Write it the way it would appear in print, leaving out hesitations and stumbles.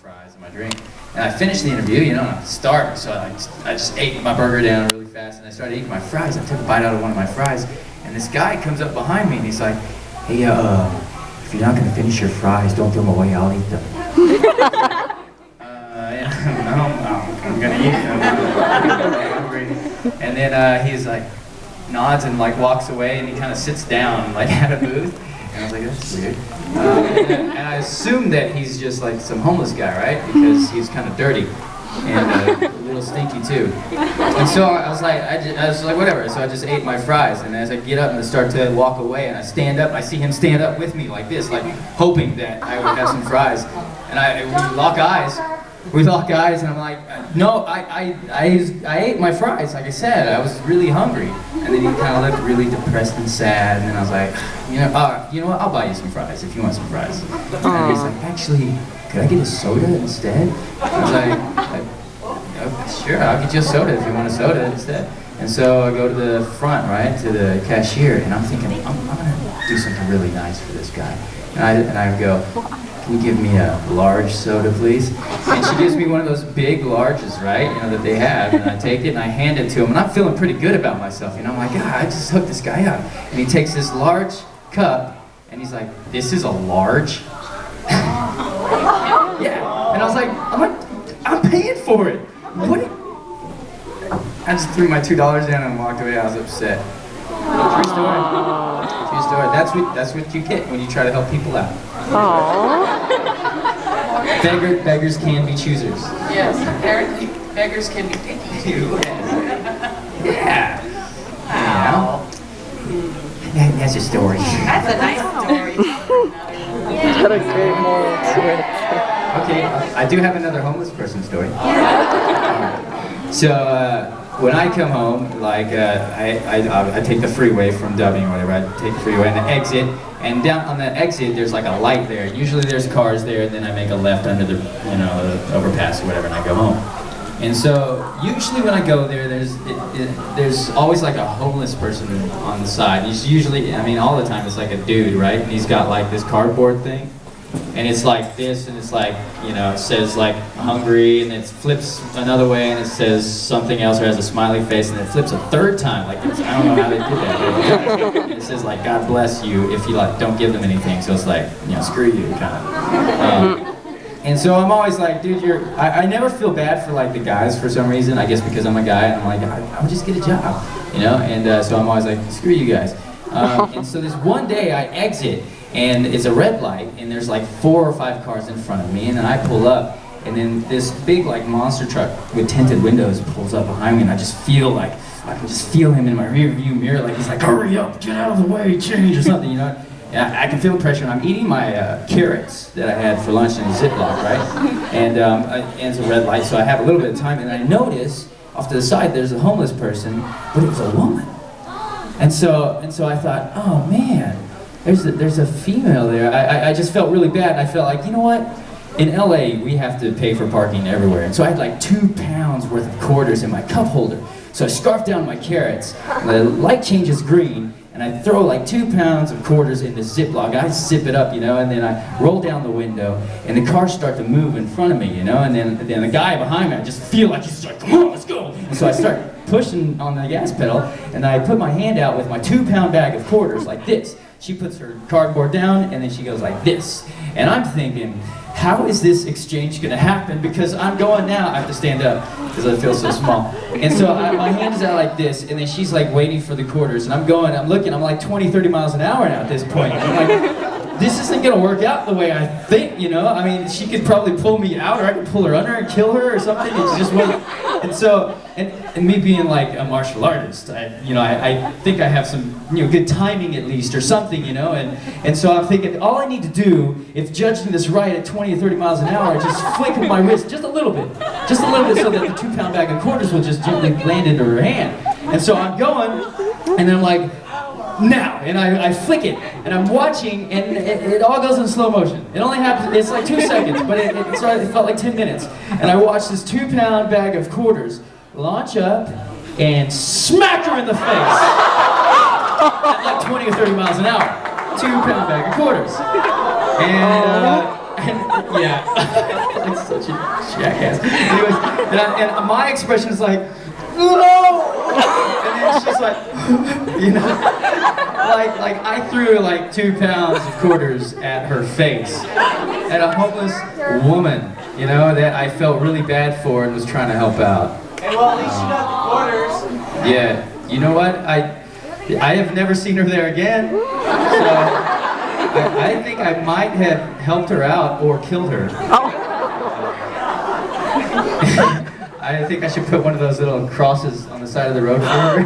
fries and my drink. And I finished the interview, you know, and I'm starving, so I just ate my burger down really fast, and I started eating my fries. I took a bite out of one of my fries, and this guy comes up behind me, and he's like, hey, if you're not gonna finish your fries, don't throw them away, I'll eat them. I'm gonna eat them. I'm hungry. And then he's like, nods and like walks away, and he kind of sits down like at a booth. And I was like, that's weird. And I assumed that he's just like some homeless guy, right? Because he's kind of dirty and a little stinky too. And so I was like, whatever. So I just ate my fries, and as I get up and I start to walk away, and I stand up, I see him stand up with me like this, like hoping that I would have some fries. And we lock eyes. And I'm like, no, I ate my fries, like I said. I was really hungry. And then he kind of looked really depressed and sad, and then I was like, you know what, I'll buy you some fries if you want some fries. And he's like, actually, could I get a soda instead? I was like, sure, I'll get you a soda if you want a soda instead. And so I go to the front, right, to the cashier, and I'm thinking, I'm gonna do something really nice for this guy. And I go, can you give me a large soda, please? And she gives me one of those big larges, right, you know, that they have, and I take it and I hand it to him, and I'm feeling pretty good about myself, you know, I'm like, God, I just hooked this guy up. And he takes this large cup, and he's like, this is a large? Yeah, and I was like, I'm paying for it. What? I just threw my $2 down and walked away. I was upset. True story. True story. That's what you get when you try to help people out. Beggars can be choosers. Yes, apparently beggars can be picky too. Yeah. Wow. That's a story. That's a nice story. What a great moral to it. Okay, I do have another homeless person story. So when I come home, like I take the freeway from Dublin or whatever. I take the freeway and the exit, and down on the exit there's like a light there. Usually there's cars there, and then I make a left under the the overpass or whatever, and I go home. And so usually when I go there, there's always like a homeless person on the side. He's usually, I mean, all the time it's like a dude, right? And he's got like this cardboard thing. And it's like this, and it's like, you know, it says like hungry, and it flips another way, and it says something else, or has a smiley face, and it flips a third time, like it's, I don't know how they did that. And it says like, God bless you if you like don't give them anything, so it's like, you know, screw you, kind of. And so I'm always like, dude, I never feel bad for like the guys for some reason, I guess because I'm a guy, and I'm like, I would just get a job, you know, and so I'm always like, screw you guys. And so this one day I exit, and it's a red light, and there's like 4 or 5 cars in front of me, and then I pull up, and then this big like monster truck with tinted windows pulls up behind me, and I just feel like, I can just feel him in my rear view mirror, like he's like, hurry up, get out of the way, change or something, you know? And I can feel the pressure, and I'm eating my carrots that I had for lunch in a Ziploc, right? And it's a red light, so I have a little bit of time, and I notice off to the side there's a homeless person, but it was a woman. And so I thought, oh man, there's a female there. I just felt really bad, and I felt like, you know what? In LA, we have to pay for parking everywhere. And so I had like 2 pounds worth of quarters in my cup holder. So I scarfed down my carrots, and the light changes green, and I throw like 2 pounds of quarters in this Ziploc. I zip it up, you know, and then I roll down the window, and the cars start to move in front of me, you know, and then the guy behind me, I just feel like he's like, come on, let's go. And so I start pushing on the gas pedal, and I put my hand out with my 2-pound bag of quarters like this. She puts her cardboard down, and then she goes like this. And I'm thinking, how is this exchange gonna happen? Because I'm going now, I have to stand up, because I feel so small. And so my hand is out like this, and then she's like waiting for the quarters, and I'm looking, I'm like 20, 30 miles an hour now at this point. I'm like, this isn't gonna work out the way I think, you know? I mean, she could probably pull me out, or I could pull her under and kill her or something. It's just what, and so, and me being like a martial artist, I think I have some, good timing at least, or something, and so I'm thinking, all I need to do, if judging this right at 20 or 30 miles an hour, just flick my wrist just a little bit, so that the 2-pound bag of quarters will just gently land into her hand. And so I'm going, and then I'm like, now, and I flick it, and I'm watching, and it all goes in slow motion. It only happens, it's like 2 seconds, but it felt like 10 minutes. And I watched this 2-pound bag of quarters launch up and smack her in the face at like 20 or 30 miles an hour. 2-pound bag of quarters. And And, yeah, like such a jackass. Anyways, and my expression is like, no! And then she's like, you know, like I threw like 2 pounds of quarters at her face, at a homeless woman, you know, that I felt really bad for and was trying to help out. Hey, well, at least you got the quarters. Yeah, you know what? I have never seen her there again, so I think I might have helped her out or killed her. I think I should put one of those little crosses on the side of the road for her.